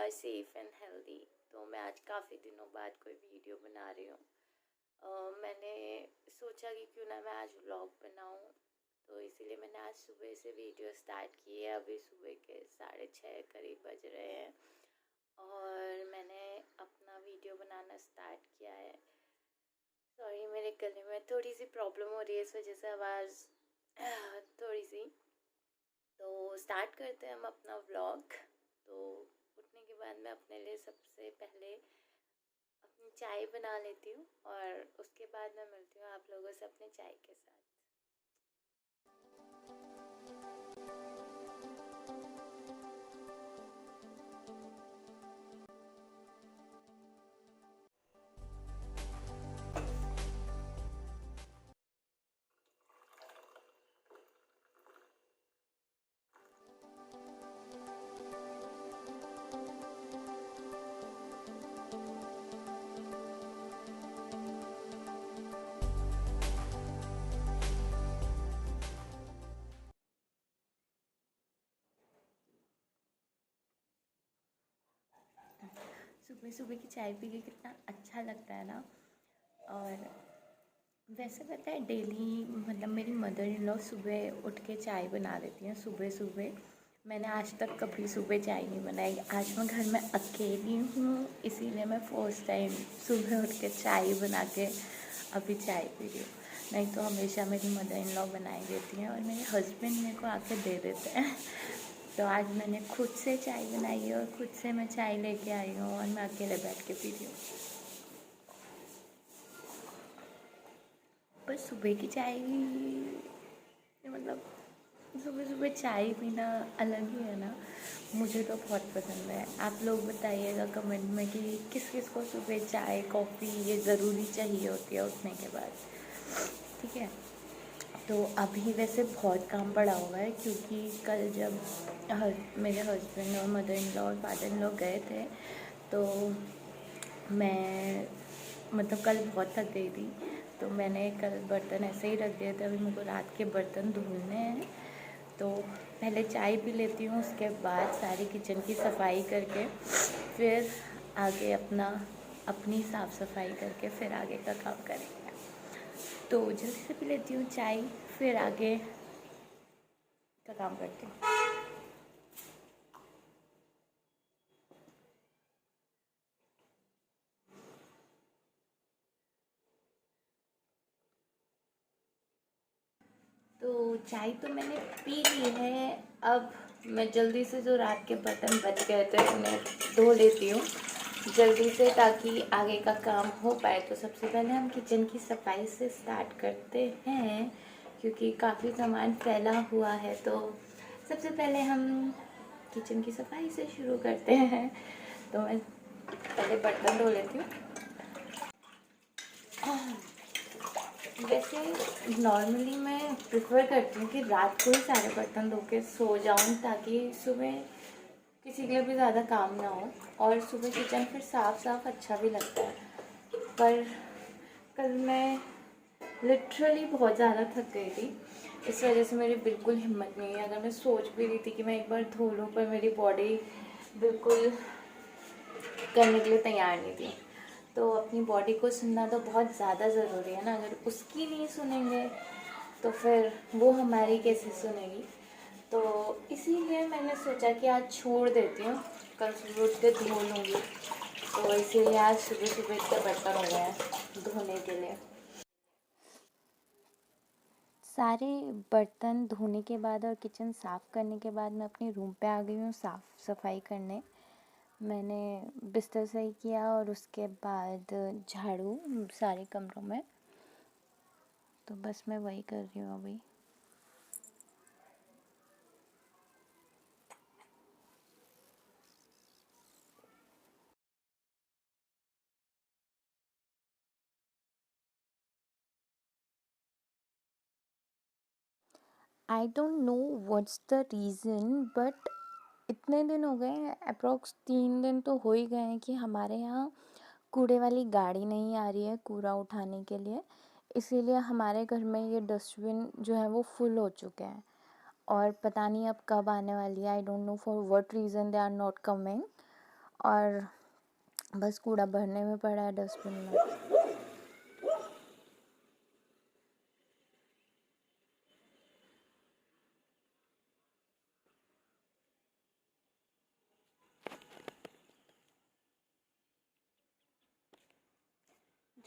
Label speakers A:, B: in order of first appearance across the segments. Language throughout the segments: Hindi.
A: Are safe and healthy. तो मैं आज काफ़ी दिनों बाद कोई वीडियो बना रही हूँ। मैंने सोचा कि क्यों ना मैं आज व्लॉग बनाऊँ, तो इसीलिए मैंने आज सुबह से वीडियो स्टार्ट की है। अभी सुबह के 6:30 करीब बज रहे हैं और मैंने अपना वीडियो बनाना स्टार्ट किया है। सॉरी, मेरे गले में थोड़ी सी प्रॉब्लम हो रही है, इस वजह से आवाज़ थोड़ी सी। तो स्टार्ट करते हैं हम अपना व्लॉग। तो उठने के बाद मैं अपने लिए सबसे पहले अपनी चाय बना लेती हूँ और उसके बाद मैं मिलती हूँ आप लोगों से अपने चाय के साथ। सुबह सुबह की चाय पी के कितना अच्छा लगता है ना। और वैसे पता है, डेली मतलब मेरी मदर इन लॉ सुबह उठ के चाय बना देती हैं सुबह सुबह। मैंने आज तक कभी सुबह चाय नहीं बनाई। आज मैं घर में अकेली हूँ, इसीलिए मैं फर्स्ट टाइम सुबह उठ के चाय बना के अभी चाय पी रही हूँ। नहीं तो हमेशा मेरी मदर इन लॉ बनाई देती हैं और मेरे हस्बैंड मेरे को आके दे देते हैं। तो आज मैंने खुद से चाय बनाई है और खुद से मैं चाय लेके आई हूँ और मैं अकेले बैठ के पी रही हूँ। पर सुबह की चाय मतलब सुबह सुबह चाय पीना अलग ही है ना। मुझे तो बहुत पसंद है। आप लोग बताइएगा कमेंट में कि किस किस को सुबह चाय कॉफ़ी ये ज़रूरी चाहिए होती है उठने के बाद। ठीक है, तो अभी वैसे बहुत काम पड़ा हुआ है क्योंकि कल जब मेरे हस्बैंड और मदर इन लॉ और फादर इन लॉ गए थे तो मैं मतलब कल बहुत थक गई थी। तो मैंने कल बर्तन ऐसे ही रख दिए थे। अभी मेरे को रात के बर्तन धुलने हैं, तो पहले चाय पी लेती हूँ, उसके बाद सारी किचन की सफाई करके फिर आगे अपनी साफ़ सफाई करके फिर आगे का काम करेंगे। तो जल्दी से पी लेती हूँ चाय, फिर आगे का काम करती हूँ। तो चाय तो मैंने पी ली है। अब मैं जल्दी से जो रात के बर्तन बच गए थे उन्हें धो लेती हूँ जल्दी से, ताकि आगे का काम हो पाए। तो सबसे पहले हम किचन की सफाई से स्टार्ट करते हैं क्योंकि काफ़ी सामान फैला हुआ है। तो सबसे पहले हम किचन की सफाई से शुरू करते हैं। तो मैं पहले बर्तन धो लेती हूँ। वैसे नॉर्मली मैं प्रेफर करती हूँ कि रात को ही सारे बर्तन धो के सो जाऊँ, ताकि सुबह किसी के लिए भी ज़्यादा काम ना हो और सुबह किचन फिर साफ साफ अच्छा भी लगता है। पर कल मैं लिटरली बहुत ज़्यादा थक गई थी, इस वजह से मेरी बिल्कुल हिम्मत नहीं है। अगर मैं सोच भी रही थी कि मैं एक बार धो लूँ, पर मेरी बॉडी बिल्कुल करने के लिए तैयार नहीं थी। तो अपनी बॉडी को सुनना तो बहुत ज़्यादा ज़रूरी है ना। अगर उसकी नहीं सुनेंगे तो फिर वो हमारी कैसे सुनेगी। तो इसीलिए मैंने सोचा कि आज छोड़ देती हूँ, कल सुबह उठ के धो लूँगी। तो इसीलिए आज सुबह सुबह इतने बर्तन हो गए हैं धोने के लिए। सारे बर्तन धोने के बाद और किचन साफ़ करने के बाद मैं अपने रूम पे आ गई हूँ साफ़ सफाई करने। मैंने बिस्तर सही किया और उसके बाद झाड़ू सारे कमरों में। तो बस मैं वही कर रही हूँ अभी। आई don't know what's the reason, but इतने दिन हो गए, अप्रॉक्स 3 दिन तो हो ही गए हैं कि हमारे यहाँ कूड़े वाली गाड़ी नहीं आ रही है कूड़ा उठाने के लिए। इसीलिए हमारे घर में ये डस्टबिन जो है वो फुल हो चुके हैं और पता नहीं अब कब आने वाली है। I don't know for what reason they are not coming. और बस कूड़ा भरने में पड़ा है डस्टबिन में।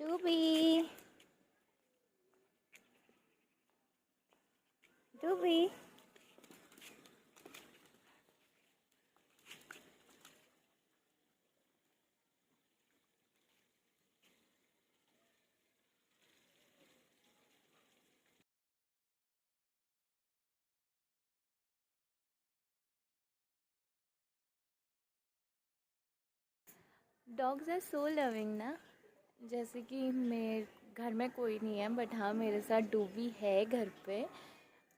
A: डूबी डूबी डॉग्स आर सो लविंग ना। जैसे कि मेरे घर में कोई नहीं है, बट हाँ मेरे साथ डूबी है घर पे,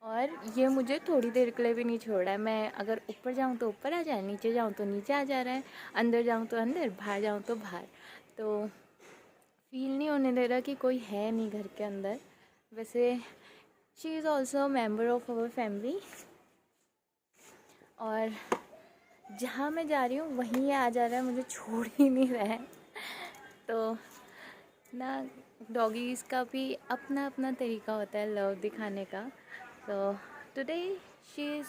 A: और ये मुझे थोड़ी देर के लिए भी नहीं छोड़ रहा है। मैं अगर ऊपर जाऊँ तो ऊपर आ जाए, नीचे जाऊँ तो नीचे आ जा रहा है, अंदर जाऊँ तो अंदर, बाहर जाऊँ तो बाहर। तो फील नहीं होने दे रहा कि कोई है नहीं घर के अंदर। वैसे she is also member of our family, और जहाँ मैं जा रही हूँ वहीं ये आ जा रहा है, मुझे छोड़ ही नहीं रहा है। तो ना डॉगीज़ का भी अपना अपना तरीका होता है लव दिखाने का। तो today she is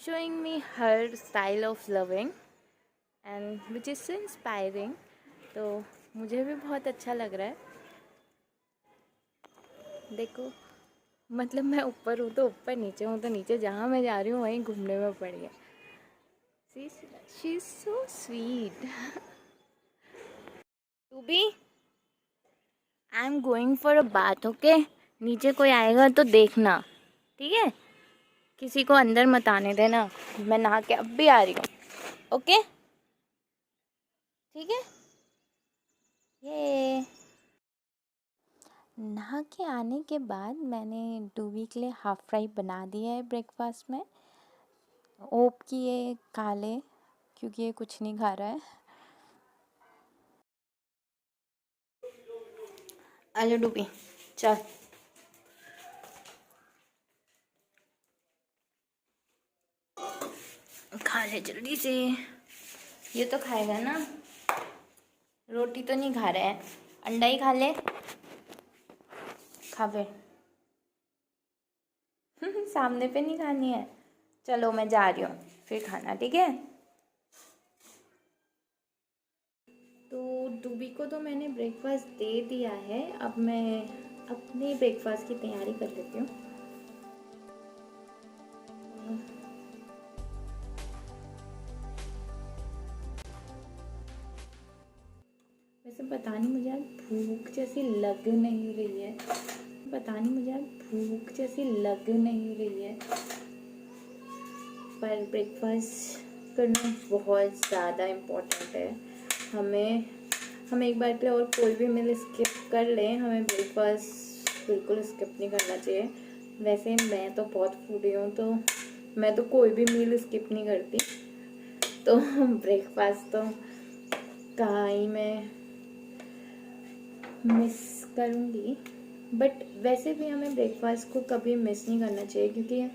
A: showing me her style of loving and which is so inspiring. तो मुझे भी बहुत अच्छा लग रहा है। देखो, मतलब मैं ऊपर हूँ तो ऊपर, नीचे हूँ तो नीचे, जहाँ मैं जा रही हूँ वहीं घूमने में पड़ी है। She is so sweet. To be I am going for a bath, okay. नीचे कोई आएगा तो देखना, ठीक है। किसी को अंदर मत आने देना। मैं नहा के अब भी आ रही हूँ, ओके, ठीक है। ये नहा के आने के बाद मैंने डूबी के लिए हाफ फ्राई बना दिया है ब्रेकफास्ट में। ओप की ये खा ले, क्योंकि ये कुछ नहीं खा रहा है। आजा डूबी, चल खा ले जल्दी से। ये तो खाएगा ना, रोटी तो नहीं खा रहा है, अंडा ही खा ले। खा फिर। सामने पे नहीं खानी है। चलो मैं जा रही हूँ, फिर खाना, ठीक है। तो डूबी को तो मैंने ब्रेकफास्ट दे दिया है। अब मैं अपने ब्रेकफास्ट की तैयारी कर लेती हूँ। वैसे पता नहीं मुझे आज भूख जैसी लग नहीं रही है। पर ब्रेकफास्ट करना बहुत ज़्यादा इम्पोर्टेंट है। हमें हम एक बार के लिए और कोई भी मील स्किप कर लें, हमें ब्रेकफास्ट बिल्कुल स्किप नहीं करना चाहिए। वैसे मैं तो बहुत फूडी हूँ, तो मैं तो कोई भी मील स्किप नहीं करती। तो ब्रेकफास्ट तो कहाँ ही मैं मिस करूँगी। बट वैसे भी हमें ब्रेकफास्ट को कभी मिस नहीं करना चाहिए, क्योंकि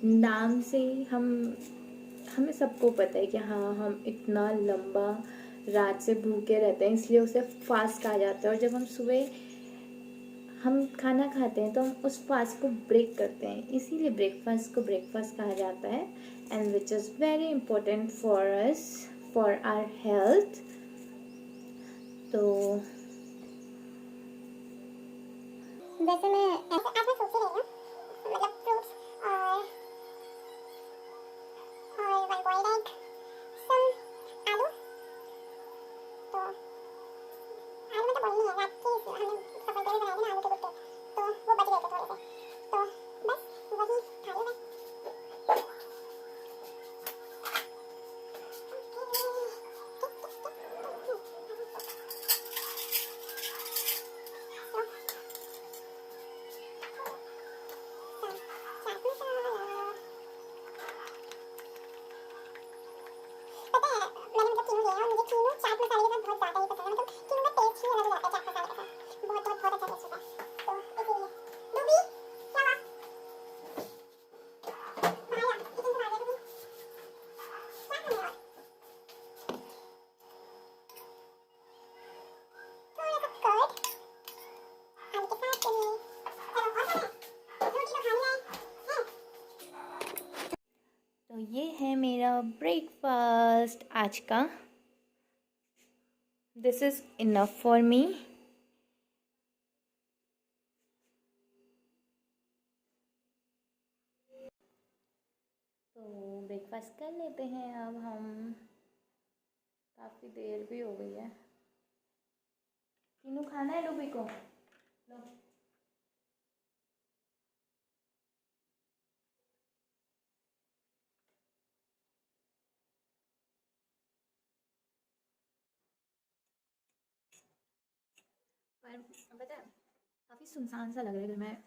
A: नाम से ही हमें सबको पता है कि हाँ हम इतना लंबा रात से भूखे रहते हैं, इसलिए उसे फास्ट कहा जाता है। और जब हम सुबह हम खाना खाते हैं तो हम उस फास्ट को ब्रेक करते हैं, इसीलिए ब्रेकफास्ट को ब्रेकफास्ट कहा जाता है। And which is very important for us, for our health. तो
B: वैसे मैं आज मैं सोच ही रही हूँ, मतलब फ्रूट्स और वन बॉइल्ड एग, सम आलू। तो आलू में तो बॉइल नहीं है, रात के हमने सफर करके बनाए थे ना आलू के गुट्टे, तो वो बच गए थे थोड़े से, तो बस वही खा लूँ मैं।
A: ब्रेकफास्ट आज का। This is enough for me. तो ब्रेकफास्ट कर लेते हैं अब हम। काफ़ी देर भी हो गई है। तीनों खाना है डूबी को? लो। पर पता है काफ़ी सुनसान सा लग रहा है घर में।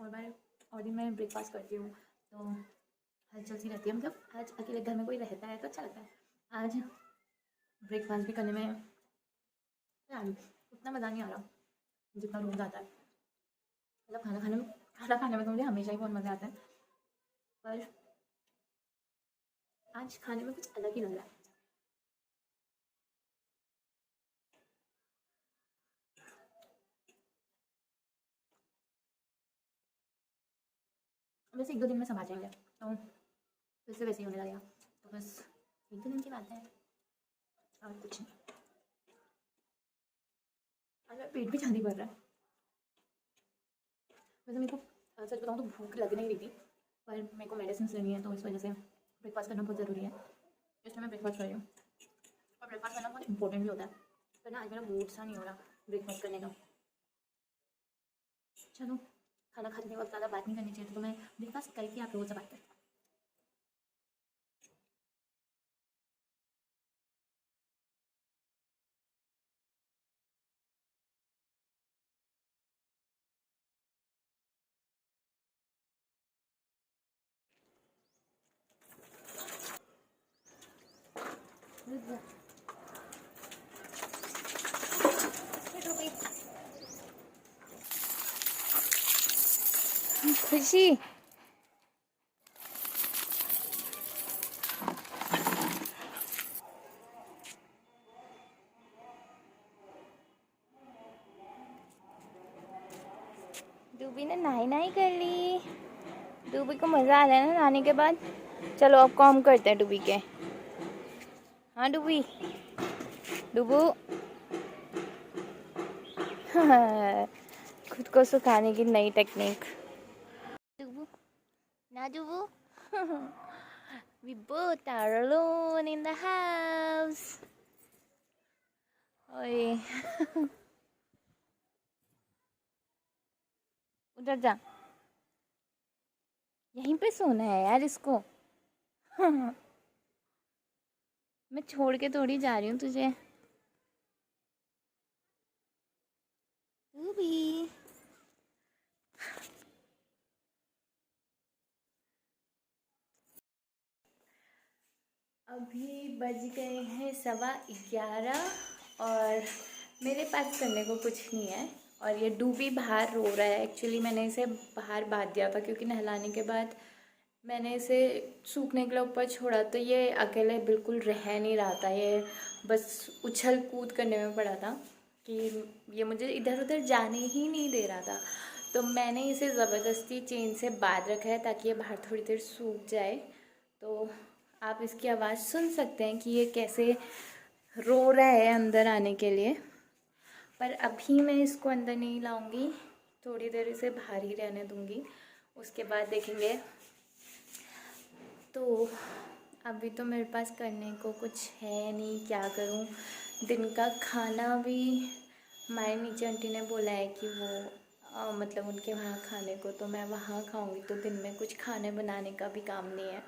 A: और दिन मैं ब्रेकफास्ट करती हूँ तो हलचल सी रहती है। मतलब आज अकेले घर में कोई रहता है तो अच्छा लगता है। आज ब्रेकफास्ट भी करने में यार उतना मज़ा नहीं आ रहा जितना रोज़ आता है। मतलब खाना खाने में तो मुझे हमेशा ही बहुत मज़ा आता है, पर आज खाने में कुछ अलग ही लग रहा है। वैसे एक दो दिन में समझ जाएंगे तो फिर से वैसे ही होने लगेगा। तो बस एक दो दिन की बात है और कुछ नहीं। आज मेरा पेट भी ज़्यादा भर रहा है। वैसे मेरे को सच बताऊँ तो भूख लग नहीं रही थी, पर मेरे को मेडिसिन लेनी है तो इस वजह से ब्रेकफास्ट करना बहुत ज़रूरी है, इसलिए मैं ब्रेकफास्ट कर रही हूँ। और ब्रेकफास्ट करना बहुत इंपॉर्टेंट भी होता है, पर ना आज मेरा मूड सा नहीं हो रहा ब्रेकफास्ट करने का। चलो खाना खाने वक्त ज़्यादा बात नहीं करनी चाहिए, तो मैं ब्रेकफास्ट करके आप लोगों से बात करती हूँ। खुशी डूबी ने नहाई कर ली। डूबी को मज़ा आ रहा है ना नहाने के बाद। चलो अब काम करते हैं डूबी के। हाँ डूबी, डूबू खुद को सुखाने की नई टेक्निक। डूबू ना डूबू we both are alone in the house. ओए उधर जा, यहीं पे सोना है यार इसको। मैं छोड़ के थोड़ी जा रही हूँ तुझे। डूबी अभी बज गए हैं 11:15 और मेरे पास करने को कुछ नहीं है। और ये डूबी बाहर रो रहा है। एक्चुअली मैंने इसे बाहर बांध दिया था क्योंकि नहलाने के बाद मैंने इसे सूखने के लिए ऊपर छोड़ा तो ये अकेले बिल्कुल रह नहीं रहा था। ये बस उछल कूद करने में पड़ा था कि ये मुझे इधर उधर जाने ही नहीं दे रहा था। तो मैंने इसे ज़बरदस्ती चेन से बांध रखा है ताकि ये बाहर थोड़ी देर सूख जाए। तो आप इसकी आवाज़ सुन सकते हैं कि ये कैसे रो रहा है अंदर आने के लिए। पर अभी मैं इसको अंदर नहीं लाऊंगी, थोड़ी देर इसे बाहर ही रहने दूंगी, उसके बाद देखेंगे। तो अभी तो मेरे पास करने को कुछ है नहीं, क्या करूं। दिन का खाना भी हमारे नीचे आंटी ने बोला है कि वो मतलब उनके वहाँ खाने को, तो मैं वहाँ खाऊंगी। तो दिन में कुछ खाने बनाने का भी काम नहीं है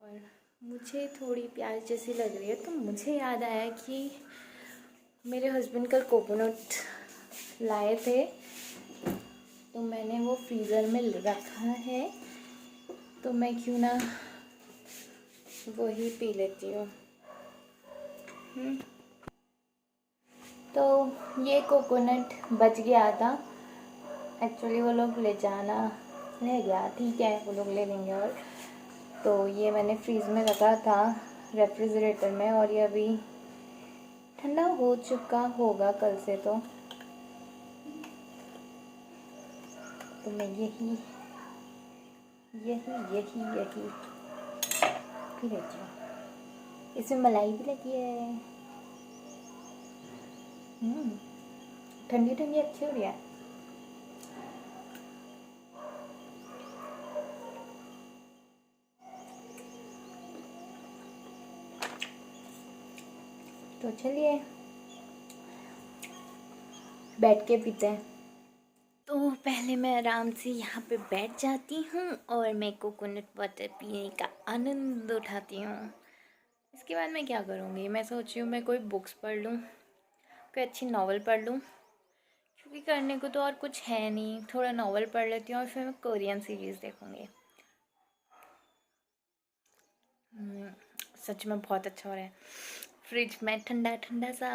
A: और मुझे थोड़ी प्यास जैसी लग रही है। तो मुझे याद आया कि मेरे हस्बैंड कल कोकोनट लाए थे, तो मैंने वो फ्रीज़र में रखा है, तो मैं क्यों ना वही पी लेती हूँ। तो ये कोकोनट बच गया था। एक्चुअली वो लोग ले गया, ठीक है वो लोग ले लेंगे। और तो ये मैंने फ्रीज़ में रखा था रेफ्रिजरेटर में, और ये अभी ठंडा हो चुका होगा कल से। तो मैं यही पी लेती हूँ। इसमें मलाई भी लगी है। ठंडी ठंडी अच्छी हो रही है। तो चलिए बैठ के पीते हैं। तो पहले मैं आराम से यहाँ पे बैठ जाती हूँ और मैं कोकोनट वाटर पीने का आनंद उठाती हूँ। इसके बाद मैं क्या करूँगी, मैं सोच रही हूँ मैं कोई बुक्स पढ़ लूँ, कोई अच्छी नावल पढ़ लूँ, क्योंकि करने को तो और कुछ है नहीं। थोड़ा नावल पढ़ लेती हूँ और फिर मैं कोरियन सीरीज़ देखूँगी। सच में बहुत अच्छा हो रहा है। फ्रिज में ठंडा ठंडा सा